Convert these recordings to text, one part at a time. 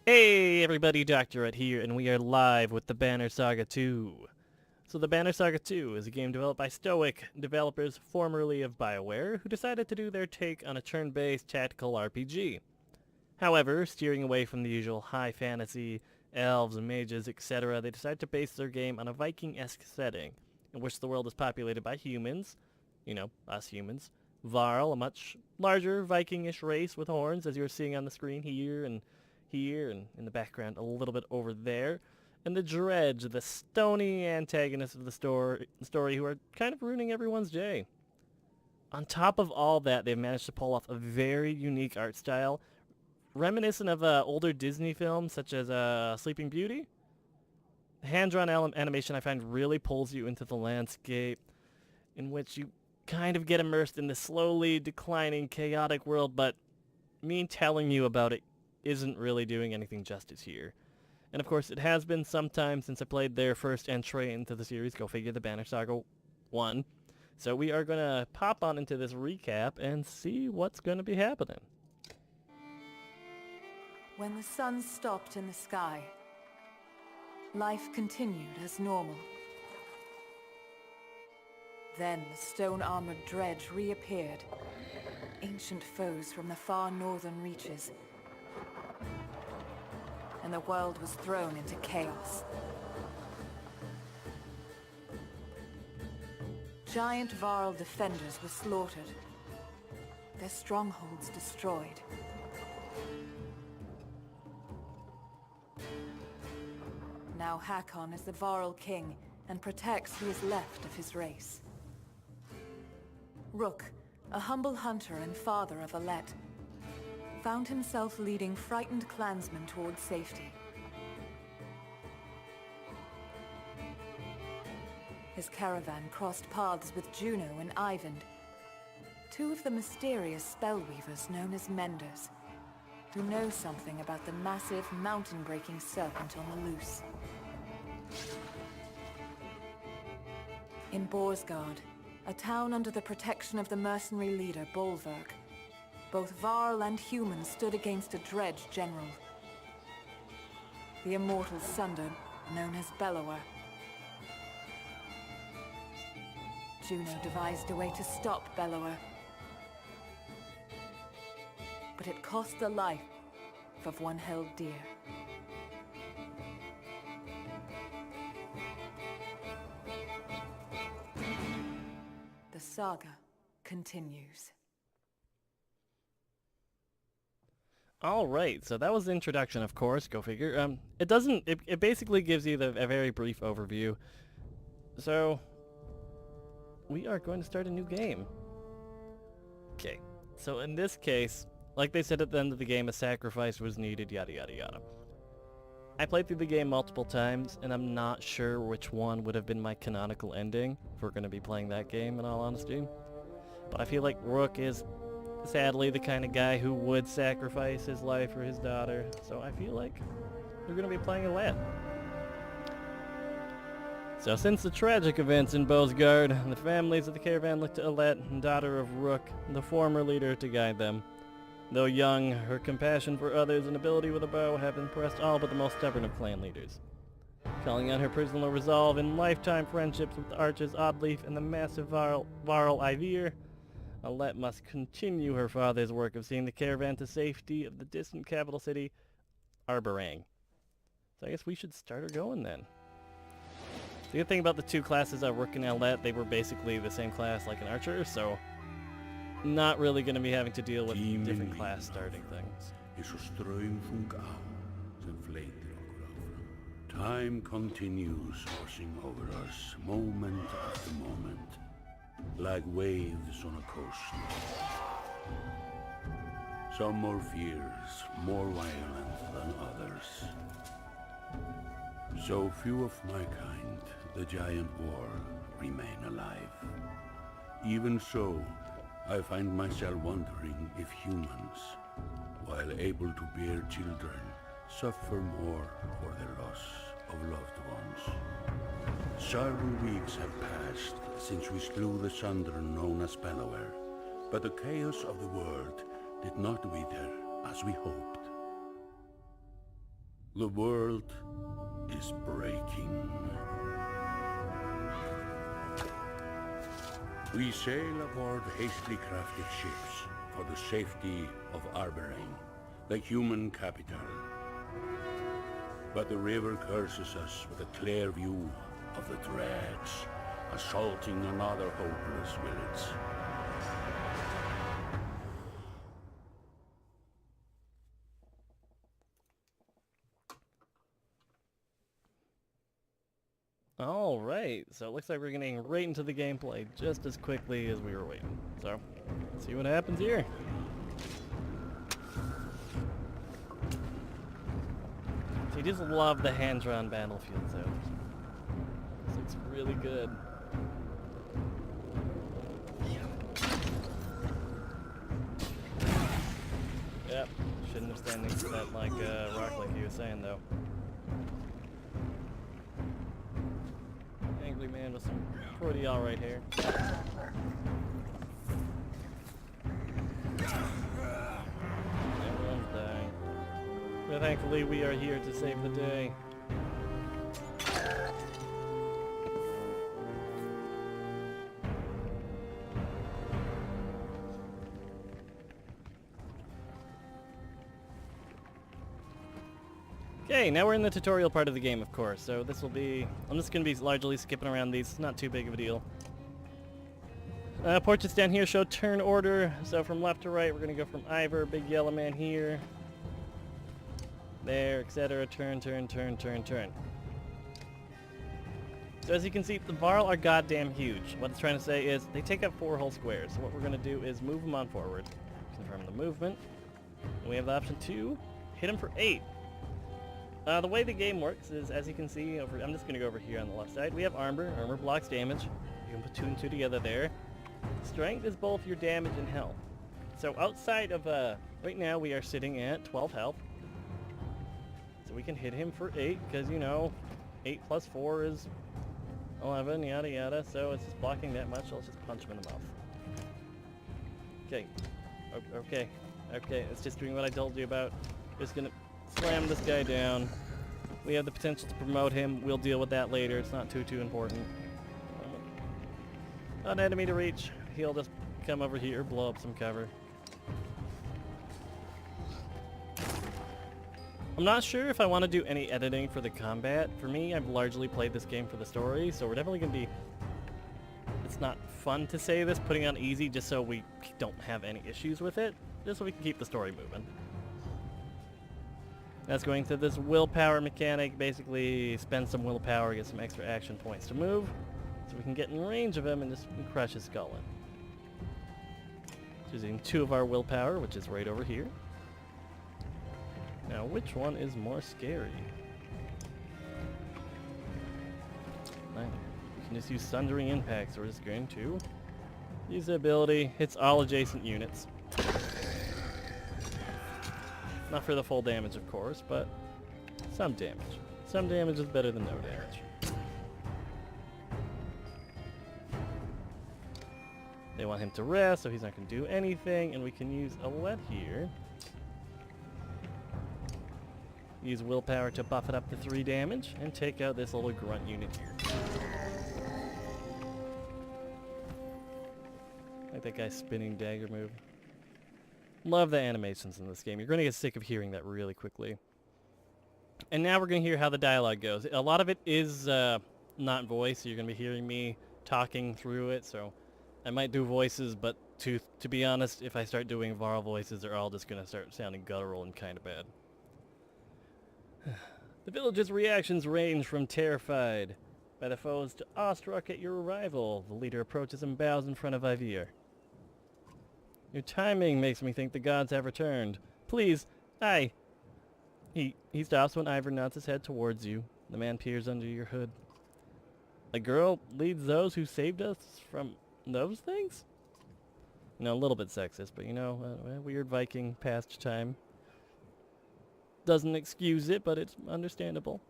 Hey everybody, Dr. Ed here, and we are live with the Banner Saga 2. So the Banner Saga 2 is a game developed by Stoic, developers formerly of BioWare, who decided to do their take on a turn-based tactical RPG. However, steering away from the usual high fantasy, elves, mages, etc., they decided to base their game on a Viking-esque setting, in which the world is populated by humans, us humans, Varl, a much larger Viking-ish race with horns, as you're seeing on the screen here and in the background a little bit over there, and the Dredge, the stony antagonist of the story who are kind of ruining everyone's day. On top of all that, they've managed to pull off a very unique art style, reminiscent of older Disney films such as Sleeping Beauty. Hand-drawn animation I find really pulls you into the landscape, in which you kind of get immersed in the slowly declining, chaotic world, but me telling you about it isn't really doing anything justice here. And of course, it has been some time since I played their first entry into the series, go figure, the Banner Saga 1. So we are going to pop on into this recap and see what's going to be happening. When the sun stopped in the sky, life continued as normal. Then the stone-armored dredge reappeared, ancient foes from the far northern reaches, and the world was thrown into chaos. Giant Varl defenders were slaughtered, their strongholds destroyed. Now Hakon is the Varl king and protects who is left of his race. Rook, a humble hunter and father of Alette, found himself leading frightened clansmen towards safety. His caravan crossed paths with Juno and Eyvind, two of the mysterious spellweavers known as Menders, who know something about the massive, mountain-breaking serpent on the loose. In Borsgard, a town under the protection of the mercenary leader Bolverk, both Varl and humans stood against a dredge general, the immortal Sunder, known as Bellower. Juno devised a way to stop Bellower, but it cost the life of one held dear. The saga continues. All right, so that was the introduction, of course, go figure. It basically gives you a very brief overview. So, we are going to start a new game. Okay, so in this case, like they said at the end of the game, a sacrifice was needed, yada yada yada. I played through the game multiple times, and I'm not sure which one would have been my canonical ending if we're going to be playing that game, in all honesty. But I feel like Rook is sadly the kind of guy who would sacrifice his life for his daughter, so I feel like we're going to be playing Alette. So since the tragic events in Boesgard, the families of the caravan looked to Alette, daughter of Rook, the former leader, to guide them. Though young, her compassion for others and ability with a bow have impressed all but the most stubborn of clan leaders. Calling on her personal resolve and lifetime friendships with the archers Oddleaf and the massive Varl Ivir, Alette must continue her father's work of seeing the caravan to safety of the distant capital city, Arborang. So I guess we should start her going then. The good thing about the two classes of Rook and Alette, they were basically the same class like an archer, so not really going to be having to deal with different class starting things. Time continues washing over us, moment after moment, like waves on a coast. Some more fierce, more violent than others. So few of my kind, the giant war, remain alive. Even so, I find myself wondering if humans, while able to bear children, suffer more for the loss of loved ones. Several weeks have passed since we slew the Sunder known as Bellower, but the chaos of the world did not wither as we hoped. The world is breaking. We sail aboard hastily crafted ships for the safety of Arberrain, the human capital. But the river curses us with a clear view of the dreads, assaulting another hopeless village. Alright, so it looks like we're getting right into the gameplay just as quickly as we were waiting. So, let's see what happens here. So you just love the hand-drawn battlefields though. This looks really good. Yep, shouldn't have stand next to that like rock like he was saying though. Angry man with some pretty alright hair. Everyone's dying. But thankfully we are here to save the day. Okay, now we're in the tutorial part of the game, of course, so this will be... I'm just going to be largely skipping around these, it's not too big of a deal. Portraits down here show turn order, so from left to right we're going to go from Ivor, big yellow man here, there, etc. Turn, turn, turn, turn, turn. So as you can see, the Varl are goddamn huge. What it's trying to say is they take up 4 whole squares, so what we're going to do is move them on forward, confirm the movement, and we have the option to hit them for 8. The way the game works is, as you can see, I'm just going to go over here on the left side. We have armor. Armor blocks damage. You can put 2 and 2 together there. Strength is both your damage and health. So outside of, right now we are sitting at 12 health. So we can hit him for 8, because, you know, 8 plus 4 is 11, yada yada. So it's just blocking that much, so let's just punch him in the mouth. Okay. Okay. Okay, it's just doing what I told you about. Just going to slam this guy down. We have the potential to promote him. We'll deal with that later. It's not too important. An enemy to reach. He'll just come over here, blow up some cover. I'm not sure if I want to do any editing for the combat. For me, I've largely played this game for the story, so we're definitely going to be... It's not fun to say this, putting on easy just so we don't have any issues with it. Just so we can keep the story moving. That's going to this willpower mechanic, basically spend some willpower, get some extra action points to move, so we can get in range of him and just crush his skull in. Using 2 of our willpower, which is right over here. Now, which one is more scary? Neither. We can just use Sundering Impact, so we're just going to use the ability, hits all adjacent units. Not for the full damage, of course, but some damage. Some damage is better than no damage. They want him to rest, so he's not going to do anything, and we can use a let here. Use willpower to buff it up to 3 damage, and take out this little grunt unit here. Like that guy's spinning dagger move. Love the animations in this game. You're going to get sick of hearing that really quickly. And now we're going to hear how the dialogue goes. A lot of it is not voice, so you're going to be hearing me talking through it, so I might do voices, but to be honest, if I start doing Varl voices, they're all just going to start sounding guttural and kind of bad. The village's reactions range from terrified by the foes to awestruck at your arrival. The leader approaches and bows in front of Ivir. Your timing makes me think the gods have returned. Please, He stops when Ivor nods his head towards you. The man peers under your hood. A girl leads those who saved us from those things? You know, a little bit sexist, but you know, a weird Viking pastime. Doesn't excuse it, but it's understandable.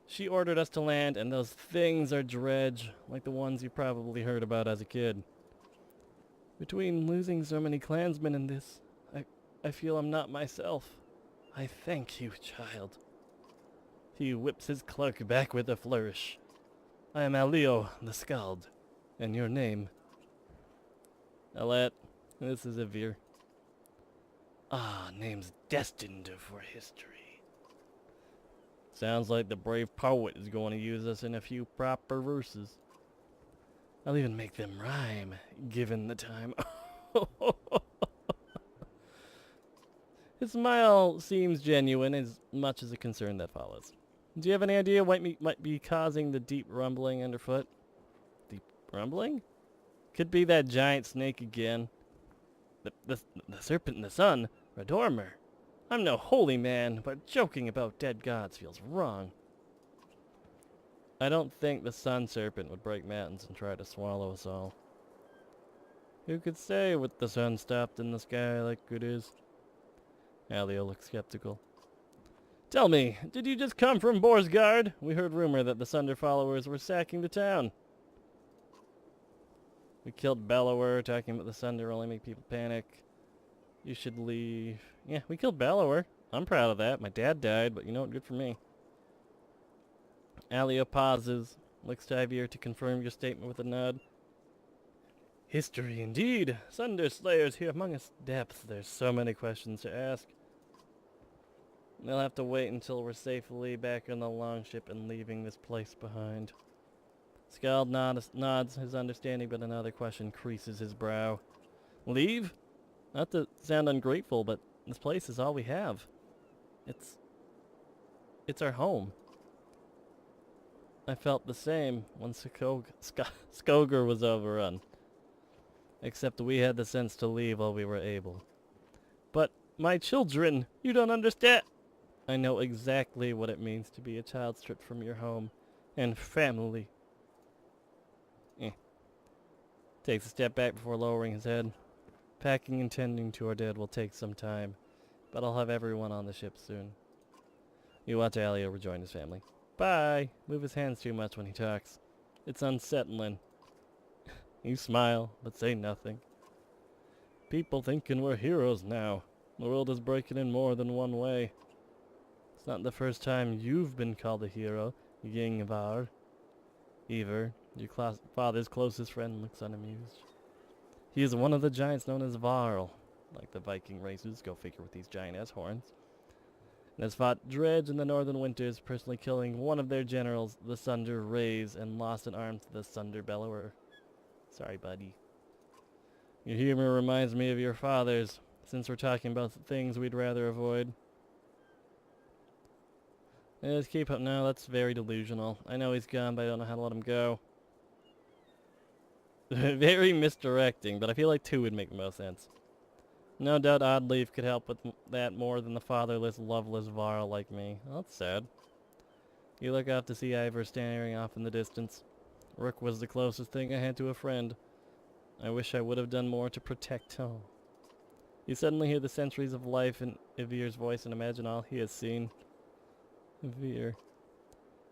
She ordered us to land, and those things are dredge, like the ones you probably heard about as a kid. Between losing so many clansmen and this, I feel I'm not myself. I thank you, child. He whips his cloak back with a flourish. I am Alio, the Skald. And your name? Alet. This is Evir. Ah, name's destined for history. Sounds like the brave poet is going to use us in a few proper verses. I'll even make them rhyme, given the time. His smile seems genuine as much as the concern that follows. Do you have any idea what might be causing the deep rumbling underfoot? Deep rumbling? Could be that giant snake again. The serpent in the sun, Radormer. I'm no holy man, but joking about dead gods feels wrong. I don't think the sun serpent would break mountains and try to swallow us all. Who could say with the sun stopped in the sky like it is? Alio looks skeptical. Tell me, did you just come from Borsgard? We heard rumor that the Sunder followers were sacking the town. We killed Bellower. Talking about the Sunder only make people panic. You should leave. Yeah, we killed Bellower. I'm proud of that. My dad died, but you know what? Good for me. Alio pauses. Looks to Ivir to confirm your statement with a nod. History indeed. Sunder slayers here among us. Depth. There's so many questions to ask. They'll have to wait until we're safely back on the longship and leaving this place behind. Skald nods his understanding, but another question creases his brow. Leave? Not to sound ungrateful, but this place is all we have. It's our home. I felt the same when Skoger was overrun. Except we had the sense to leave while we were able. But my children, you don't understand. I know exactly what it means to be a child stripped from your home and family. Takes a step back before lowering his head. Packing and tending to our dead will take some time, but I'll have everyone on the ship soon. You watch Alio rejoin his family. Bye! Move his hands too much when he talks. It's unsettling. You smile, but say nothing. People thinking we're heroes now. The world is breaking in more than one way. It's not the first time you've been called a hero, Yingvar. Ivar, your father's closest friend, looks unamused. He is one of the giants known as Varl, like the Viking races, go figure with these giant-ass horns, and has fought Dredge in the northern winters, personally killing one of their generals, the Sunder Rays, and lost an arm to the Sunder Bellower. Sorry, buddy. Your humor reminds me of your father's, since we're talking about things we'd rather avoid. Let's keep up. No, that's very delusional. I know he's gone, but I don't know how to let him go. Very misdirecting, but I feel like 2 would make the most sense. No doubt Oddleaf could help with that more than the fatherless, loveless Varl like me. Well, that's sad. You look off to see Ivor staring off in the distance. Rook was the closest thing I had to a friend. I wish I would have done more to protect him. You suddenly hear the centuries of life in Ivir's voice and imagine all he has seen. Ivir.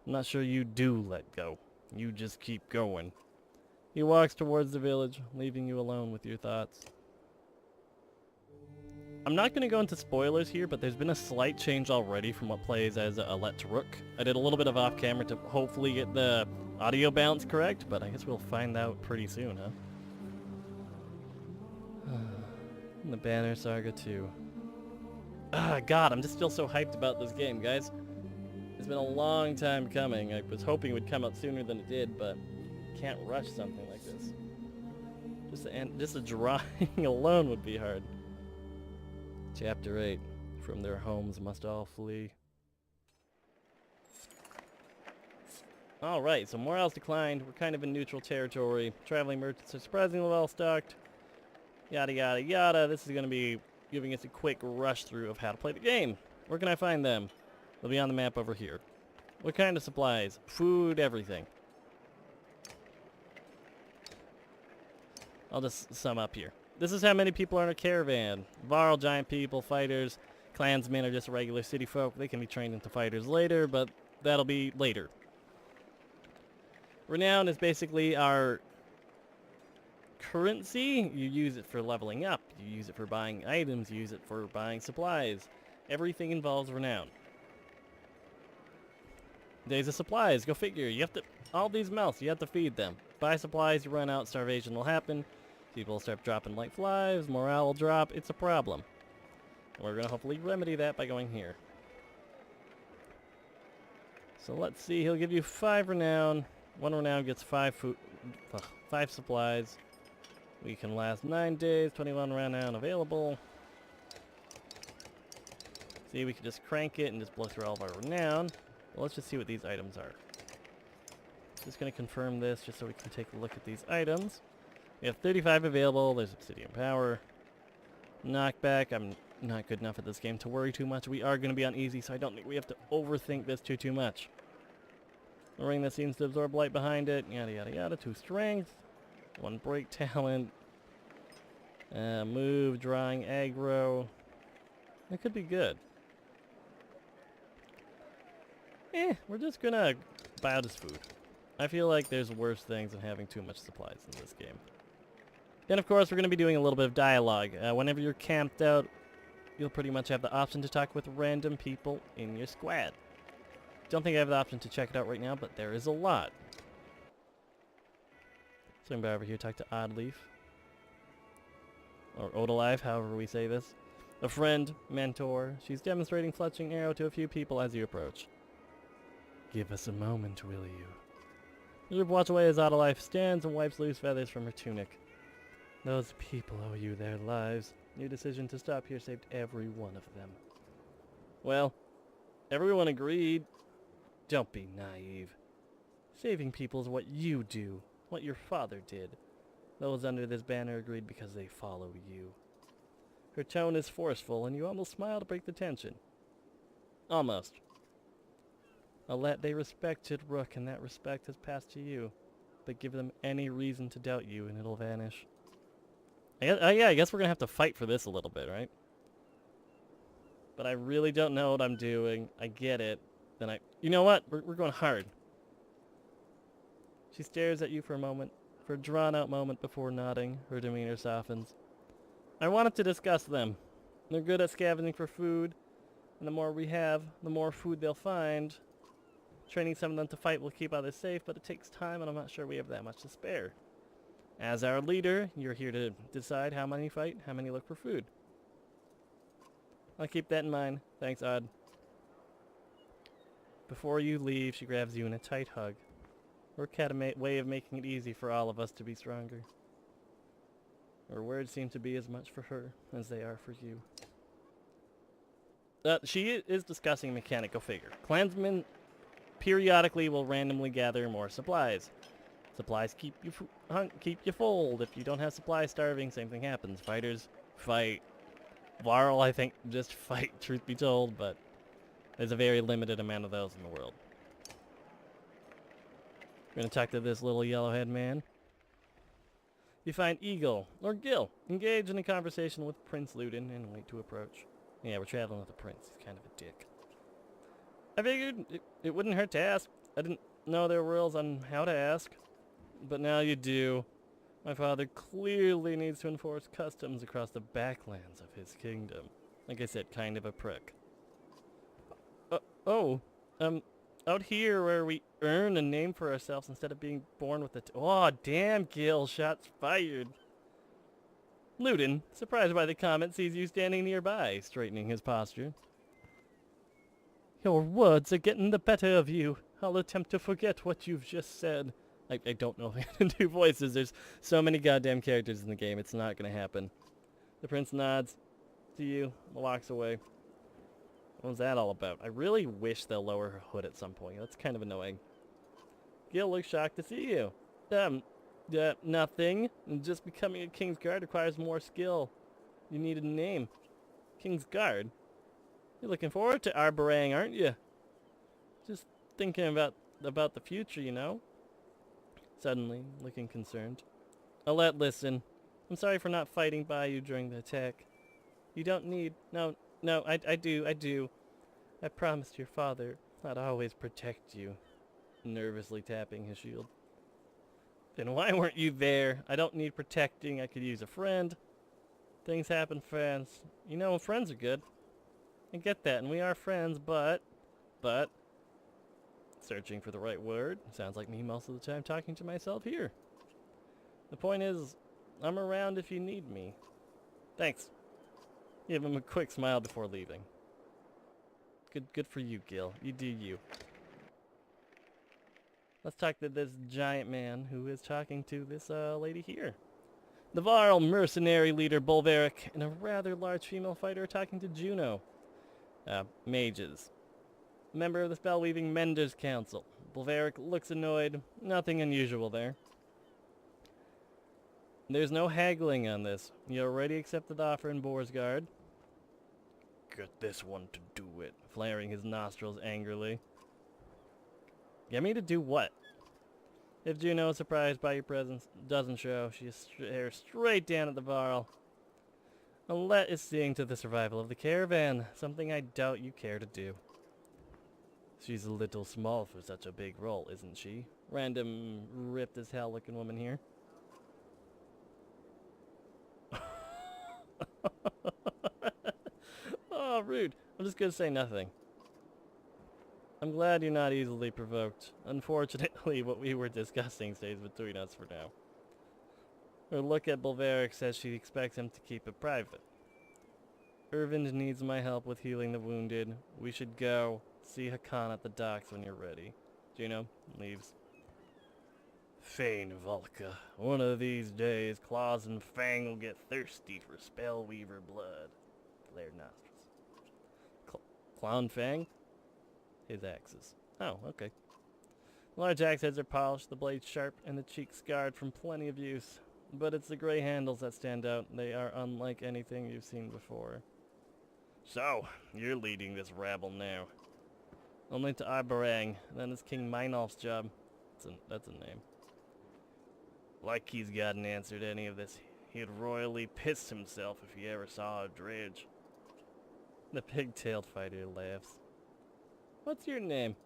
I'm not sure you do let go. You just keep going. He walks towards the village, leaving you alone with your thoughts. I'm not going to go into spoilers here, but there's been a slight change already from what plays as Alet to Rook. I did a little bit of off-camera to hopefully get the audio balance correct, but I guess we'll find out pretty soon, huh? The Banner Saga 2. Ah, God, I'm just still so hyped about this game, guys. It's been a long time coming. I was hoping it would come out sooner than it did, but can't rush something like this. Just the drawing alone would be hard. Chapter 8. From their homes must all flee. Alright, so morale's declined. We're kind of in neutral territory. Traveling merchants are surprisingly well stocked. Yada yada yada. This is going to be giving us a quick rush through of how to play the game. Where can I find them? They'll be on the map over here. What kind of supplies? Food, everything. I'll just sum up here. This is how many people are in a caravan. Varl, giant people, fighters. Clansmen are just regular city folk. They can be trained into fighters later, but that'll be later. Renown is basically our currency. You use it for leveling up. You use it for buying items. You use it for buying supplies. Everything involves renown. Days of supplies, go figure. You have to, all these mouths, you have to feed them. Buy supplies, you run out, starvation will happen. People will start dropping like flies, morale will drop, it's a problem. We're gonna hopefully remedy that by going here. So let's see, he'll give you 5 renown. 1 renown gets 5 food, 5 supplies. We can last 9 days, 21 renown available. See, we can just crank it and just blow through all of our renown. Well, let's just see what these items are. Just going to confirm this just so we can take a look at these items. We have 35 available. There's obsidian power. Knockback. I'm not good enough at this game to worry too much. We are going to be on easy, so I don't think we have to overthink this too much. A ring that seems to absorb light behind it. Yada, yada, yada. 2 strength. 1 break talent. Move, drawing, aggro. That could be good. We're just gonna buy out his food. I feel like there's worse things than having too much supplies in this game. Then of course we're gonna be doing a little bit of dialogue. Whenever you're camped out, you'll pretty much have the option to talk with random people in your squad. Don't think I have the option to check it out right now, but there is a lot. Swing by over here, talk to Oddleaf. Or Odalive, however we say this. A friend, mentor. She's demonstrating fletching arrow to a few people as you approach. Give us a moment, will you? The group watch away as Odalife stands and wipes loose feathers from her tunic. Those people owe you their lives. Your decision to stop here saved every one of them. Well, everyone agreed. Don't be naive. Saving people is what you do, what your father did. Those under this banner agreed because they follow you. Her tone is forceful, and you almost smile to break the tension. Almost. Alet, they respected Rook, and that respect has passed to you. But give them any reason to doubt you, and it'll vanish. I guess we're gonna have to fight for this a little bit, right? But I really don't know what I'm doing. I get it. Then you know what? We're going hard. She stares at you for a moment, for a drawn-out moment before nodding. Her demeanor softens. I wanted to discuss them. They're good at scavenging for food, and the more we have, the more food they'll find. Training some of them to fight will keep others safe, but it takes time, and I'm not sure we have that much to spare. As our leader, you're here to decide how many fight, how many look for food. I'll keep that in mind. Thanks, Odd. Before you leave, she grabs you in a tight hug. Rook had a way of making it easy for all of us to be stronger. Her words seem to be as much for her as they are for you. She is discussing mechanical figure. Clansmen periodically will randomly gather more supplies. Supplies keep you full. If you don't have supplies, starving, same thing happens. Fighters fight. Varl, I think, just fight, truth be told, but there's a very limited amount of those in the world. We're gonna talk to this little yellowhead man. You find Eagle, or Gil, engage in a conversation with Prince Ludin and wait to approach. Yeah, we're traveling with a prince. He's kind of a dick. I figured it wouldn't hurt to ask. I didn't know there were rules on how to ask. But now you do. My father clearly needs to enforce customs across the backlands of his kingdom. Like I said, kind of a prick. Out here where we earn a name for ourselves instead of being born with it. Oh, damn, Gil, shots fired. Ludin, surprised by the comment, sees you standing nearby, straightening his posture. Your words are getting the better of you. I'll attempt to forget what you've just said. I don't know if I can do voices. There's so many goddamn characters in the game. It's not going to happen. The prince nods to you, walks away. What was that all about? I really wish they'll lower her hood at some point. That's kind of annoying. Gil looks shocked to see you. Nothing. Just becoming a King's Guard requires more skill. You need a name. King's Guard? You're looking forward to Arborang, aren't you? Just thinking about the future, you know? Suddenly, looking concerned. Alet, listen. I'm sorry for not fighting by you during the attack. You don't need... No, I do. I promised your father I'd always protect you. Nervously tapping his shield. Then why weren't you there? I don't need protecting. I could use a friend. Things happen, friends. You know, friends are good. I get that, and we are friends, but... Searching for the right word. Sounds like me most of the time talking to myself here. The point is, I'm around if you need me. Thanks. Give him a quick smile before leaving. Good for you, Gil. You do you. Let's talk to this giant man who is talking to this lady here. The Varl mercenary leader Bolveric and a rather large female fighter are talking to Juno. Mages. Member of the Spellweaving Menders Council. Bolveric looks annoyed. Nothing unusual there. There's no haggling on this. You already accepted the offer in Borsgard. Get this one to do it, flaring his nostrils angrily. Get me to do what? If Juno is surprised by your presence, doesn't show, she stares straight down at the Varl. Alette is seeing to the survival of the caravan, something I doubt you care to do. She's a little small for such a big role, isn't she? Random ripped as hell looking woman here. Oh, rude. I'm just gonna say nothing. I'm glad you're not easily provoked. Unfortunately, what we were discussing stays between us for now. Her look at Bolveric says she expects him to keep it private. Irvind needs my help with healing the wounded. We should go. See Hakan at the docks when you're ready. Juno leaves. Fane Volka. One of these days, Claws and Fang will get thirsty for Spellweaver blood. Flared nostrils. Clown Fang? His axes. Oh, okay. Large axe heads are polished, the blades sharp, and the cheeks scarred from plenty of use. But it's the gray handles that stand out. They are unlike anything you've seen before. So, you're leading this rabble now. Only to Arbarang, then it's King Meinolf's job. That's a name. Like he's got an answer to any of this. He'd royally piss himself if he ever saw a dredge. The pig-tailed fighter laughs. What's your name?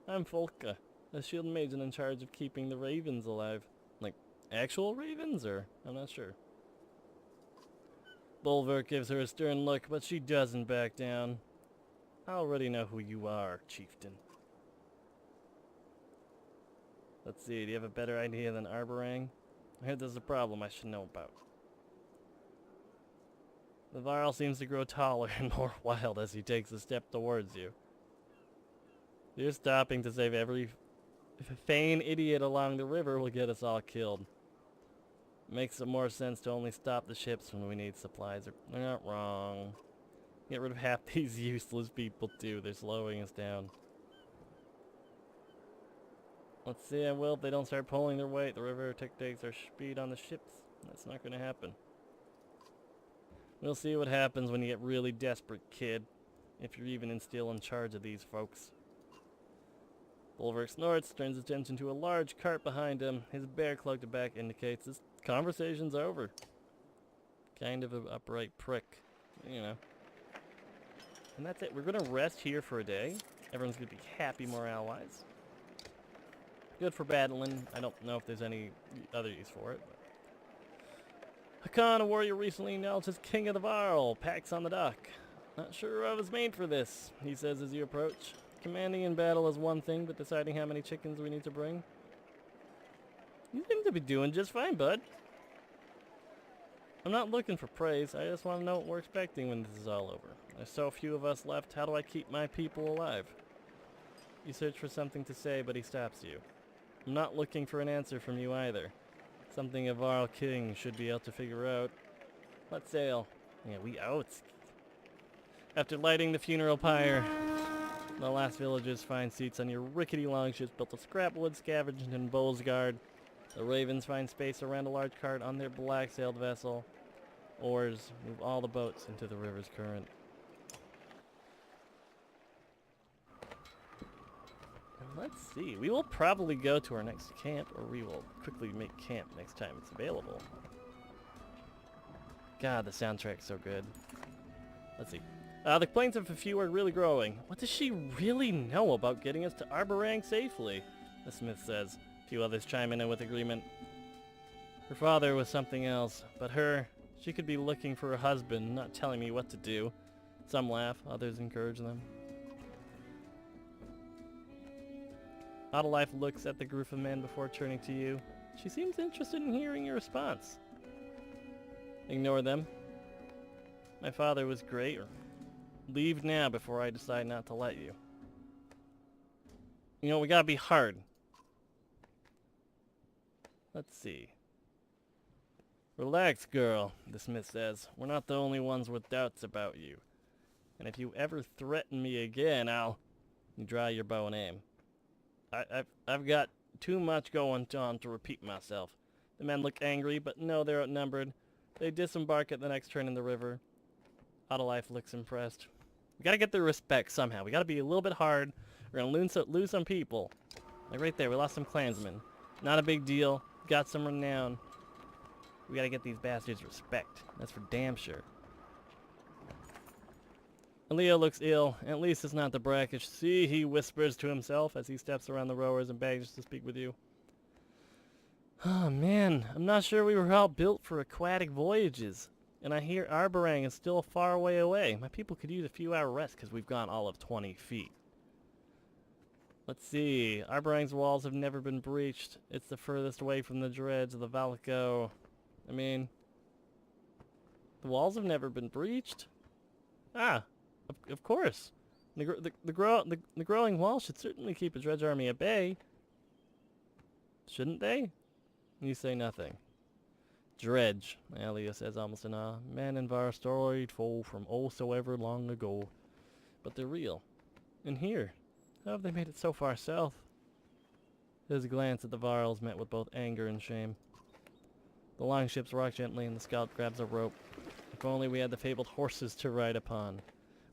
I'm Volka, a shield mage and in charge of keeping the ravens alive. Like, actual ravens, or? I'm not sure. Bolver gives her a stern look, but she doesn't back down. I already know who you are, chieftain. Let's see, do you have a better idea than Arbarang? I heard there's a problem I should know about. The Varl seems to grow taller and more wild as he takes a step towards you. You're stopping to save every Fane idiot along the river will get us all killed. Makes it more sense to only stop the ships when we need supplies. They're not wrong. Get rid of half these useless people too. They're slowing us down. Let's see, I will if they don't start pulling their weight. The river dictates our speed on the ships. That's not going to happen. We'll see what happens when you get really desperate, kid. If you're even still in charge of these folks. Bolver snorts, turns attention to a large cart behind him. His bear-cloaked back indicates this conversation's over. Kind of an upright prick, you know. And that's it. We're going to rest here for a day. Everyone's going to be happy morale-wise. Good for battling. I don't know if there's any other use for it. But Hakan, a warrior recently announced as King of the Varl, packs on the dock. Not sure I was made for this, he says as you approach. Commanding in battle is one thing, but deciding how many chickens we need to bring? You seem to be doing just fine, bud. I'm not looking for praise. I just want to know what we're expecting when this is all over. There's so few of us left. How do I keep my people alive? You search for something to say, but he stops you. I'm not looking for an answer from you either. Something a Varl king should be able to figure out. Let's sail. Yeah, we out. After lighting the funeral pyre, the last villagers find seats on your rickety longships built of scrapwood scavenged in Bolsgard. The ravens find space around a large cart on their black-sailed vessel. Oars move all the boats into the river's current. And let's see. We will probably go to our next camp, or we will quickly make camp next time it's available. God, the soundtrack's so good. Let's see. The complaints of a few are really growing. What does she really know about getting us to Arbarang safely? The smith says. A few others chime in with agreement. Her father was something else, but she could be looking for a husband, not telling me what to do. Some laugh, others encourage them. Autolife looks at the group of men before turning to you. She seems interested in hearing your response. Ignore them. My father was great. Leave now before I decide not to let you. You know, we gotta be hard. Let's see. Relax, girl, the smith says. We're not the only ones with doubts about you. And if you ever threaten me again, I'll... You draw your bow and aim. I've got too much going on to repeat myself. The men look angry, but know they're outnumbered. They disembark at the next turn in the river. Autolife looks impressed. We gotta get their respect somehow. We gotta be a little bit hard. We're gonna lose some people. Like right there, we lost some clansmen. Not a big deal. Got some renown. We gotta get these bastards respect. That's for damn sure. Leo looks ill. At least it's not the brackish sea, he whispers to himself as he steps around the rowers and begs to speak with you. Oh man, I'm not sure we were all built for aquatic voyages. And I hear Arborang is still a far way away. My people could use a few hour rest because we've gone all of 20 feet. Let's see. Arborang's walls have never been breached. It's the furthest away from the dreads of the Valco. I mean, the walls have never been breached? Ah, of course. The growing wall should certainly keep a dredge army at bay. Shouldn't they? You say nothing. Dredge, Alia says almost in awe. Men and var storied foe from oh so ever long ago. But they're real. And here, how have they made it so far south? His glance at the Varls met with both anger and shame. The longships rock gently and the scout grabs a rope. If only we had the fabled horses to ride upon.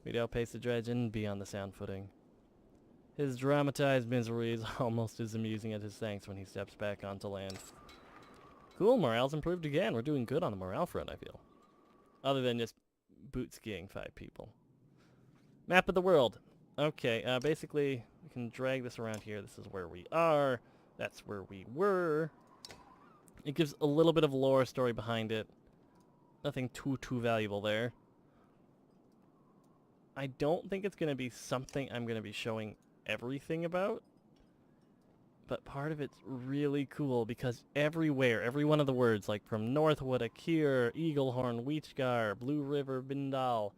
We'd outpace the dredge and be on the sound footing. His dramatized misery is almost as amusing as his thanks when he steps back onto land. Cool, morale's improved again. We're doing good on the morale front, I feel. Other than just boot skiing 5 people. Map of the world. Okay, basically, we can drag this around here. This is where we are. That's where we were. It gives a little bit of lore story behind it. Nothing too valuable there. I don't think it's going to be something I'm going to be showing everything about. But part of it's really cool because everywhere, every one of the words, like from Northwood, Akir, Eaglehorn, Weechgar, Blue River, Bindal,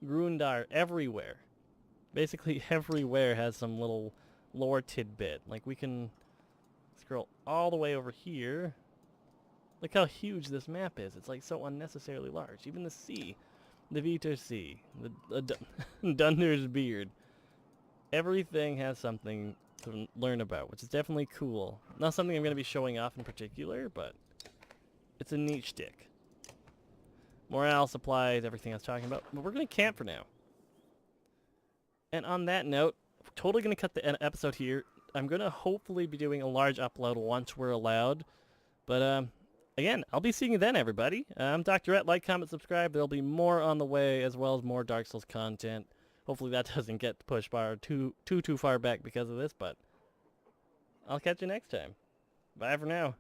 Grundar, everywhere. Basically everywhere has some little lore tidbit. Like we can scroll all the way over here. Look how huge this map is. It's like so unnecessarily large. Even the sea. The Vitor Sea. The Dunder's Beard. Everything has something to learn about, which is definitely cool. Not something I'm going to be showing off in particular, but it's a neat shtick. Morale, supplies, everything I was talking about. But we're going to camp for now. And on that note, we're totally going to cut the episode here. I'm going to hopefully be doing a large upload once we're allowed. But, again, I'll be seeing you then, everybody. I'm Dr. Rhett. Like, comment, subscribe. There'll be more on the way, as well as more Dark Souls content. Hopefully that doesn't get pushed bar too far back because of this, but I'll catch you next time. Bye for now.